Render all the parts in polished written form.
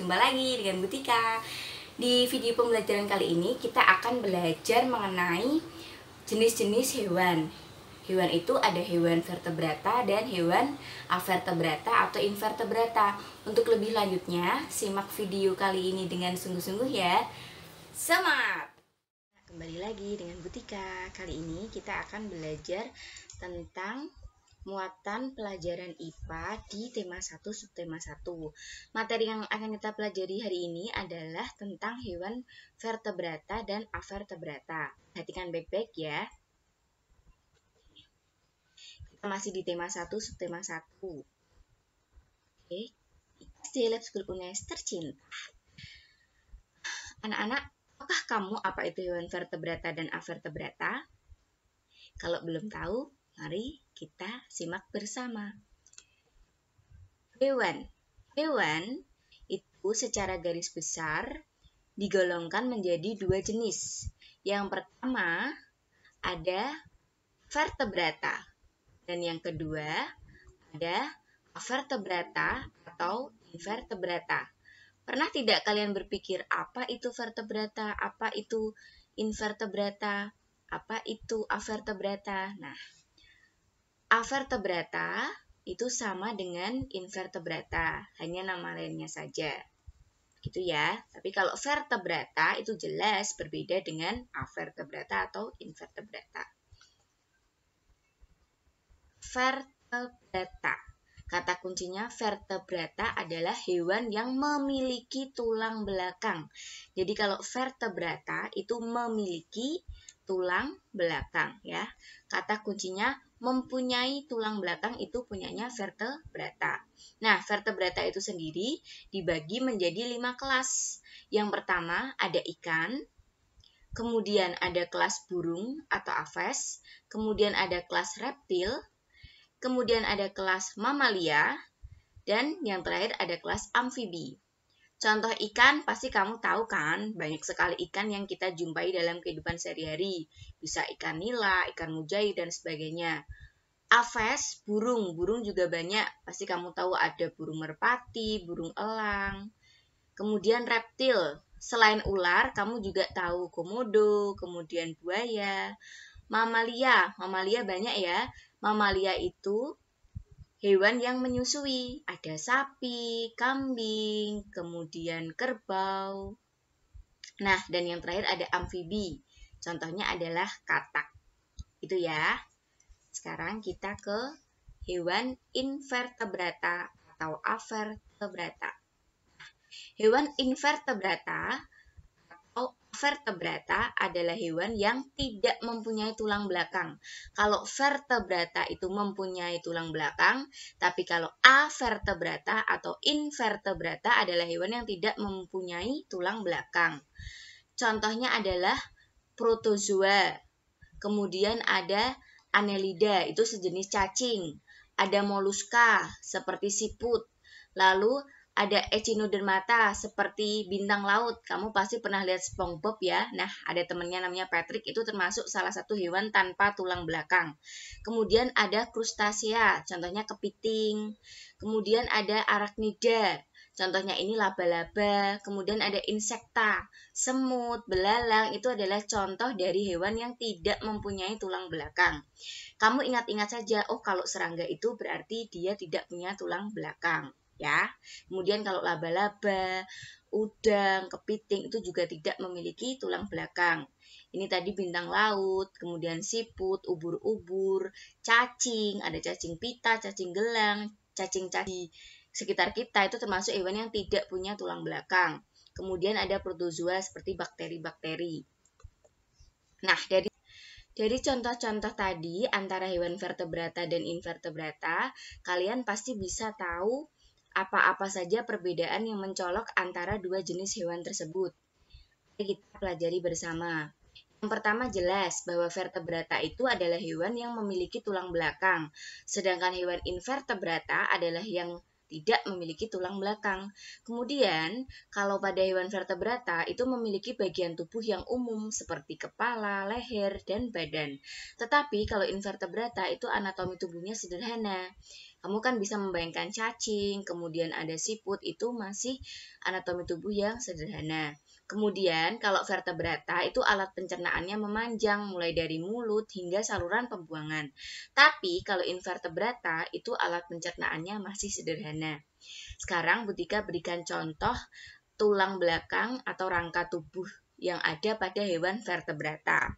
Jumpa lagi dengan Butika. Di video pembelajaran kali ini kita akan belajar mengenai jenis-jenis hewan. Hewan itu ada hewan vertebrata dan hewan avertebrata atau invertebrata. Untuk lebih lanjutnya, simak video kali ini dengan sungguh-sungguh ya. Semangat! Kembali lagi dengan Butika. Kali ini kita akan belajar tentang muatan pelajaran IPA di tema 1 subtema 1. Materi yang akan kita pelajari hari ini adalah tentang hewan vertebrata dan avertebrata. Perhatikan baik-baik ya. Kita masih di tema 1 subtema 1. Oke. Di Lab School UNES tercinta. Anak-anak, apakah kamu apa itu hewan vertebrata dan avertebrata? Kalau belum tahu, mari kita simak bersama. Hewan itu secara garis besar digolongkan menjadi dua jenis. Yang pertama ada vertebrata dan yang kedua ada avertebrata atau invertebrata. Pernah tidak kalian berpikir apa itu vertebrata, apa itu invertebrata, apa itu avertebrata? Nah, avertebrata itu sama dengan invertebrata, hanya nama lainnya saja. Gitu ya. Tapi kalau vertebrata itu jelas berbeda dengan avertebrata atau invertebrata. Vertebrata. Kata kuncinya vertebrata adalah hewan yang memiliki tulang belakang. Jadi kalau vertebrata itu memiliki tulang belakang ya. Kata kuncinya mempunyai tulang belakang itu punyanya vertebrata. Nah, vertebrata itu sendiri dibagi menjadi 5 kelas. Yang pertama ada ikan, kemudian ada kelas burung atau aves, kemudian ada kelas reptil, kemudian ada kelas mamalia, dan yang terakhir ada kelas amfibi. Contoh ikan pasti kamu tahu kan, banyak sekali ikan yang kita jumpai dalam kehidupan sehari-hari. Bisa ikan nila, ikan mujair, dan sebagainya. Aves, burung juga banyak. Pasti kamu tahu ada burung merpati, burung elang. Kemudian reptil, selain ular, kamu juga tahu komodo, kemudian buaya. Mamalia banyak ya. Mamalia itu hewan yang menyusui, ada sapi, kambing, kemudian kerbau. Nah, dan yang terakhir ada amfibi. Contohnya adalah katak. Itu ya. Sekarang kita ke hewan invertebrata atau avertebrata. Hewan invertebrata atau vertebrata adalah hewan yang tidak mempunyai tulang belakang. Kalau vertebrata itu mempunyai tulang belakang, tapi kalau avertebrata atau invertebrata adalah hewan yang tidak mempunyai tulang belakang. Contohnya adalah protozoa. Kemudian ada Annelida, itu sejenis cacing. Ada moluska seperti siput. Lalu ada echinodermata seperti bintang laut. Kamu pasti pernah lihat SpongeBob ya. Nah, ada temannya namanya Patrick, itu termasuk salah satu hewan tanpa tulang belakang. Kemudian ada krustasea, contohnya kepiting. Kemudian ada arachnida, contohnya ini laba-laba. Kemudian ada insekta, semut, belalang, itu adalah contoh dari hewan yang tidak mempunyai tulang belakang. Kamu ingat-ingat saja, oh kalau serangga itu berarti dia tidak punya tulang belakang. Ya, kemudian kalau laba-laba, udang, kepiting itu juga tidak memiliki tulang belakang. Ini tadi bintang laut, kemudian siput, ubur-ubur, cacing, ada cacing pita, cacing gelang, cacing-cacing di sekitar kita itu termasuk hewan yang tidak punya tulang belakang. Kemudian ada protozoa seperti bakteri-bakteri. Nah, dari contoh-contoh tadi antara hewan vertebrata dan invertebrata, kalian pasti bisa tahu apa-apa saja perbedaan yang mencolok antara dua jenis hewan tersebut. Mari kita pelajari bersama. Yang pertama jelas bahwa vertebrata itu adalah hewan yang memiliki tulang belakang, sedangkan hewan invertebrata adalah yang tidak memiliki tulang belakang. Kemudian, kalau pada hewan vertebrata itu memiliki bagian tubuh yang umum seperti kepala, leher, dan badan. Tetapi kalau invertebrata itu anatomi tubuhnya sederhana. Kamu kan bisa membayangkan cacing, kemudian ada siput, itu masih anatomi tubuh yang sederhana. Kemudian kalau vertebrata itu alat pencernaannya memanjang mulai dari mulut hingga saluran pembuangan. Tapi kalau invertebrata itu alat pencernaannya masih sederhana. Sekarang Butika berikan contoh tulang belakang atau rangka tubuh yang ada pada hewan vertebrata.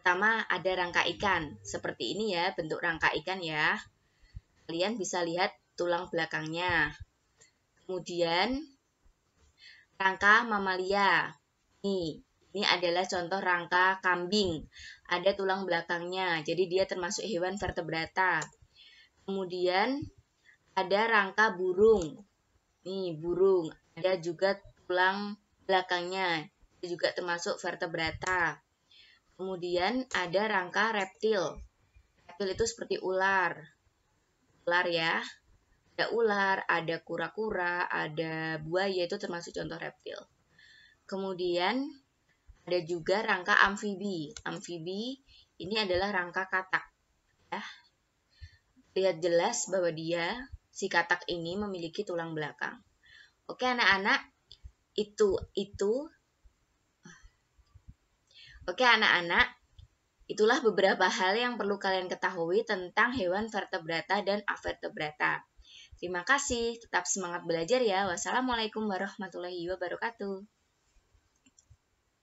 Pertama ada rangka ikan. Seperti ini ya bentuk rangka ikan ya. Kalian bisa lihat tulang belakangnya. Kemudian rangka mamalia. Ini adalah contoh rangka kambing. Ada tulang belakangnya, jadi dia termasuk hewan vertebrata. Kemudian ada rangka burung. Nih, burung. Ada juga tulang belakangnya, juga termasuk vertebrata. Kemudian ada rangka reptil. Reptil itu seperti ular. Ular ya. Ada ular, ada kura-kura, ada buaya, itu termasuk contoh reptil. Kemudian ada juga rangka amfibi. Amfibi ini adalah rangka katak. Ya. Lihat jelas bahwa si katak ini memiliki tulang belakang. Oke anak-anak, Oke anak-anak, itulah beberapa hal yang perlu kalian ketahui tentang hewan vertebrata dan avertebrata. Terima kasih, tetap semangat belajar ya. Wassalamualaikum warahmatullahi wabarakatuh.